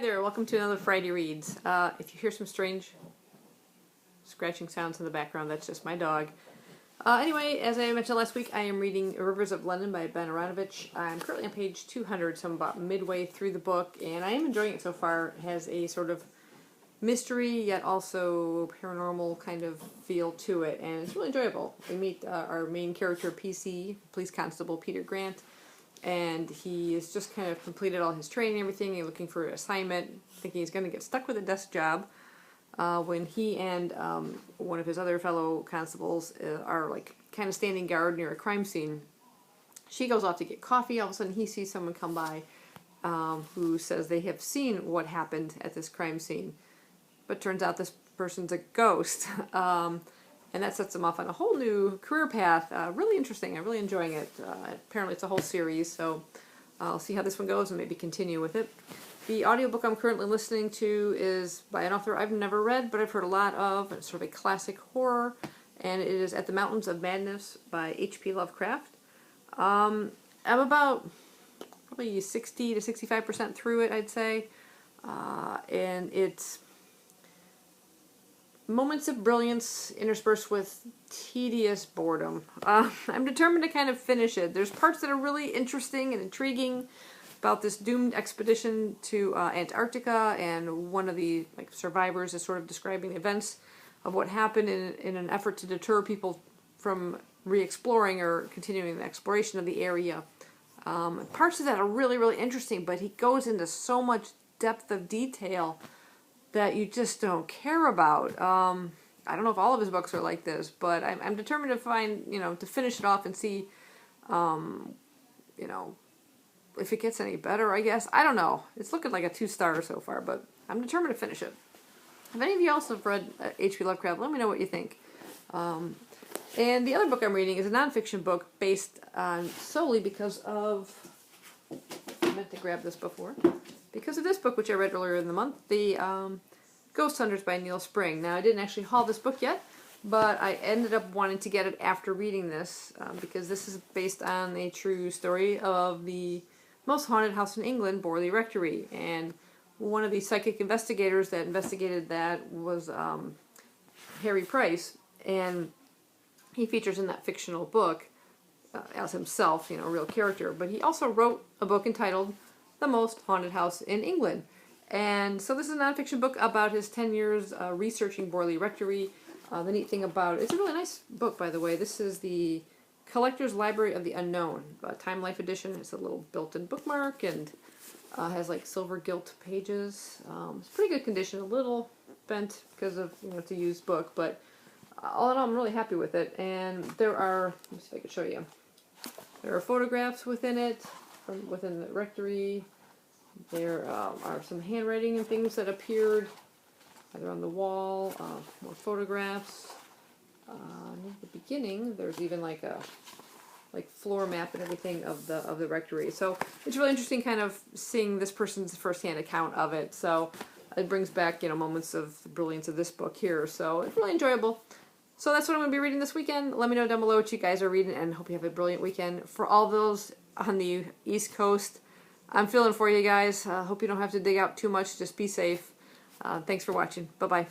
there, welcome to another Friday Reads. If you hear some strange scratching sounds in the background, that's just my dog. Anyway, as I mentioned last week, I am reading Rivers of London by Ben Aronovich. I'm currently on page 200, so I'm about midway through the book, and I am enjoying it so far. It has a sort of mystery, yet also paranormal kind of feel to it, and it's really enjoyable. We meet our main character, PC, Police Constable Peter Grant, and he has just kind of completed all his training and everything. He's looking for an assignment, thinking he's going to get stuck with a desk job, when he and one of his other fellow constables are like kind of standing guard near a crime scene. She goes off to get coffee. All of a sudden he sees someone come by who says they have seen what happened at this crime scene, but turns out this person's a ghost. And that sets them off on a whole new career path. Really interesting. I'm really enjoying it. Apparently it's a whole series, so I'll see how this one goes and maybe continue with it. The audiobook I'm currently listening to is by an author I've never read, but I've heard a lot of. It's sort of a classic horror, and it is At the Mountains of Madness by H.P. Lovecraft. I'm about probably 60 to 65% through it, I'd say. And it's moments of brilliance interspersed with tedious boredom. I'm determined to kind of finish it. There's parts that are really interesting and intriguing about this doomed expedition to Antarctica, and one of the survivors is sort of describing the events of what happened in an effort to deter people from re-exploring or continuing the exploration of the area. Parts of that are really, really interesting, but he goes into so much depth of detail that you just don't care about. I don't know if all of his books are like this, but I'm determined to find, to finish it off and see, if it gets any better, I guess. I don't know. It's looking like a 2-star so far, but I'm determined to finish it. If any of you else have read H.P. Lovecraft, let me know what you think. And the other book I'm reading is a nonfiction book based solely because of... I meant to grab this before. Because of this book, which I read earlier in the month, the Ghost Hunters by Neil Spring. Now, I didn't actually haul this book yet, but I ended up wanting to get it after reading this, because this is based on a true story of the most haunted house in England, Borley Rectory. And one of the psychic investigators that investigated that was Harry Price, and he features in that fictional book as himself, a real character. But he also wrote a book entitled The Most Haunted House in England. And so this is a nonfiction book about his 10 years researching Borley Rectory. The neat thing about it, it's a really nice book, by the way. This is the Collector's Library of the Unknown, Time Life edition. It's a little built-in bookmark and has silver gilt pages. It's pretty good condition, a little bent because of, it's a used book, but all in all, I'm really happy with it. And there are, let me see if I can show you. There are photographs within it, from within the rectory. There are some handwriting and things that appeared either on the wall, more photographs. Near the beginning, there's even a floor map and everything of the rectory. So it's really interesting, kind of seeing this person's firsthand account of it. So it brings back moments of the brilliance of this book here. So it's really enjoyable. So that's what I'm going to be reading this weekend. Let me know down below what you guys are reading, and hope you have a brilliant weekend. For all those on the East Coast, I'm feeling for you guys. Hope you don't have to dig out too much. Just be safe. Thanks for watching. Bye-bye.